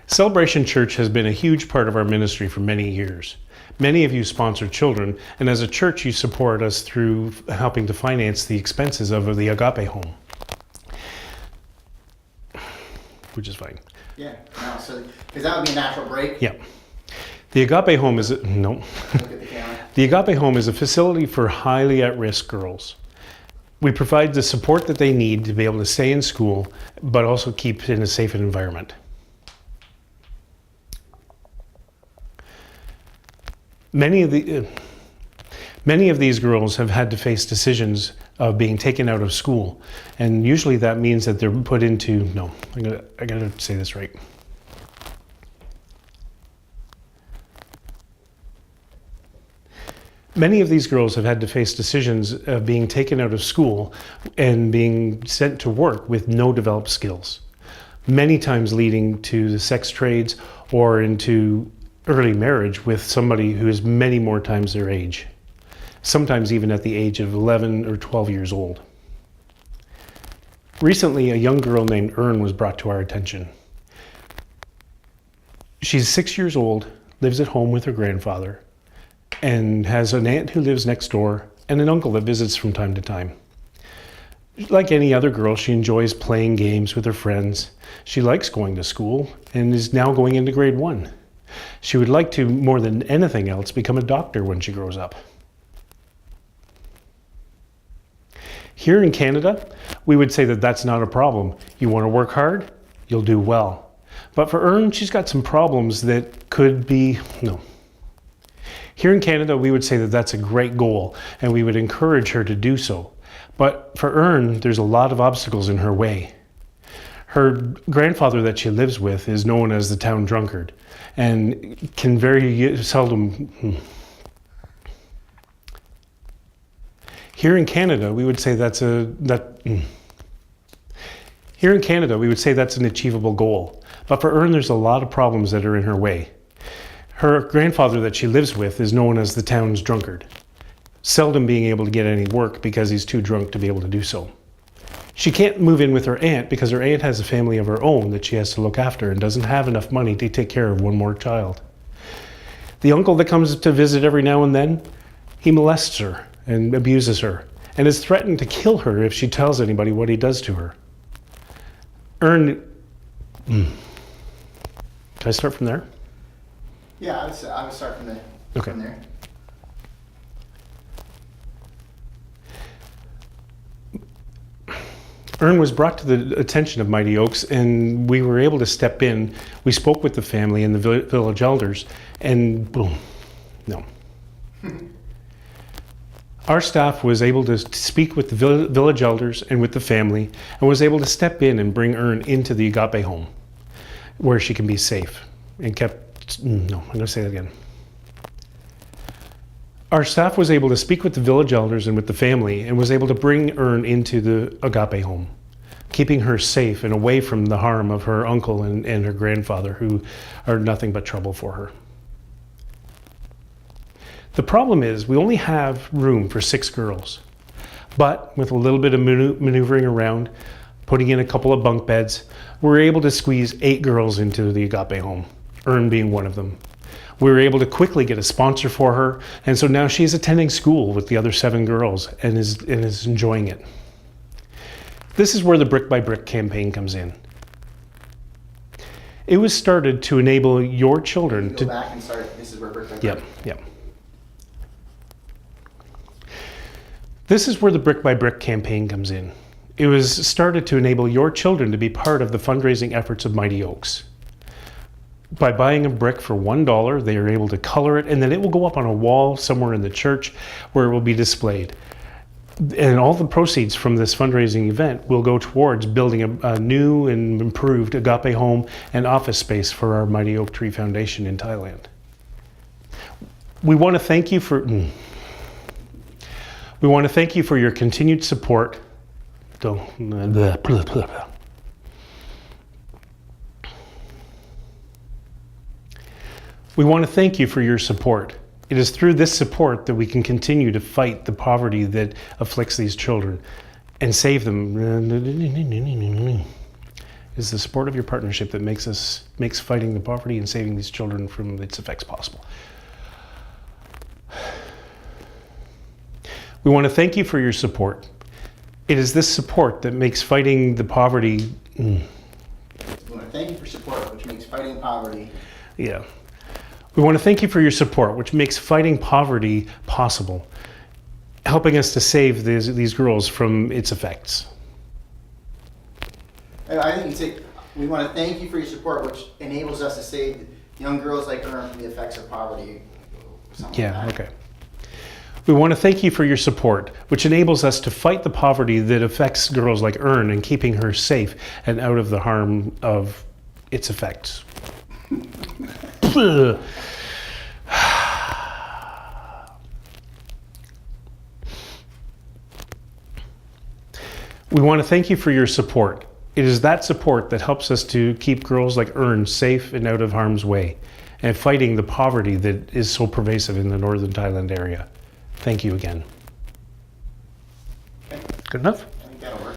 Celebration Church has been a huge part of our ministry for many years. Many of you sponsor children, and as a church you support us through helping to finance the expenses of the Agape Home. Which is fine. Yeah, no, so, because that would be a natural break. Yeah. The Agape Home is, no. Look at the camera. The Agape Home is a facility for highly at-risk girls. We provide the support that they need to be able to stay in school, but also keep in a safe environment. Many of these girls have had to face decisions of being taken out of school, and usually that means that they're put into, no, I gotta say this right. Many of these girls have had to face decisions of being taken out of school and being sent to work with no developed skills, many times leading to the sex trades or into early marriage with somebody who is many more times their age, sometimes even at the age of 11 or 12 years old. Recently, a young girl named Ern was brought to our attention. She's 6 years old, lives at home with her grandfather, and has an aunt who lives next door and an uncle that visits from time to time. Like any other girl, she enjoys playing games with her friends. She likes going to school and is now going into grade 1. She would like to, more than anything else, become a doctor when she grows up. Here in Canada, we would say that that's not a problem. You want to work hard, you'll do well. But for Ern, she's got some problems that could be, no. Here in Canada, we would say that that's a great goal, and we would encourage her to do so. But for Ern, there's a lot of obstacles in her way. Her grandfather that she lives with is known as the town drunkard, and can very seldom. Here in Canada, we would say that's Here in Canada, we would say that's an achievable goal. But for Ern, there's a lot of problems that are in her way. Her grandfather that she lives with is known as the town's drunkard, seldom being able to get any work because he's too drunk to be able to do so. She can't move in with her aunt because her aunt has a family of her own that she has to look after and doesn't have enough money to take care of one more child. The uncle that comes to visit every now and then, he molests her and abuses her and has threatened to kill her if she tells anybody what he does to her. Can I start from there? Yeah, I would start from there. Ern was brought to the attention of Mighty Oaks, and we were able to step in. We spoke with the family and the village elders, and boom, no. Our staff was able to speak with the village elders and with the family, and was able to step in and bring Ern into the Agape Home, where she can be safe and kept, no, I'm gonna say that again. Our staff was able to speak with the village elders and with the family and was able to bring Ern into the Agape Home, keeping her safe and away from the harm of her uncle and her grandfather, who are nothing but trouble for her. The problem is we only have room for 6 girls, but with a little bit of maneuvering around, putting in a couple of bunk beds, we're able to squeeze 8 girls into the Agape Home, Ern being one of them. We were able to quickly get a sponsor for her, and so now she's attending school with the other 7 girls and is enjoying it. This is where the Brick by Brick campaign comes in. It was started to enable your children to go back and start. This is where Brick by Brick. Yep. This is where the Brick by Brick campaign comes in. It was started to enable your children to be part of the fundraising efforts of Mighty Oaks. By buying a brick for $1, they are able to color it, and then it will go up on a wall somewhere in the church where it will be displayed. And all the proceeds from this fundraising event will go towards building a new and improved Agape Home and office space for our Mighty Oak Tree Foundation in Thailand. We want to thank you for your continued support. We want to thank you for your support. It is through this support that we can continue to fight the poverty that afflicts these children and save them. It is the support of your partnership that makes fighting the poverty and saving these children from its effects possible. We want to thank you for your support. It is this support that makes fighting the poverty. We want to thank you for support, which makes fighting poverty. Yeah. We want to thank you for your support, which makes fighting poverty possible, helping us to save these girls from its effects. I think you say, we want to thank you for your support, which enables us to save young girls like her from the effects of poverty. Yeah, okay. We want to thank you for your support, which enables us to fight the poverty that affects girls like Ern and keeping her safe and out of the harm of its effects. We want to thank you for your support. It is that support that helps us to keep girls like Ern safe and out of harm's way, and fighting the poverty that is so pervasive in the northern Thailand area. Thank you again. Good enough?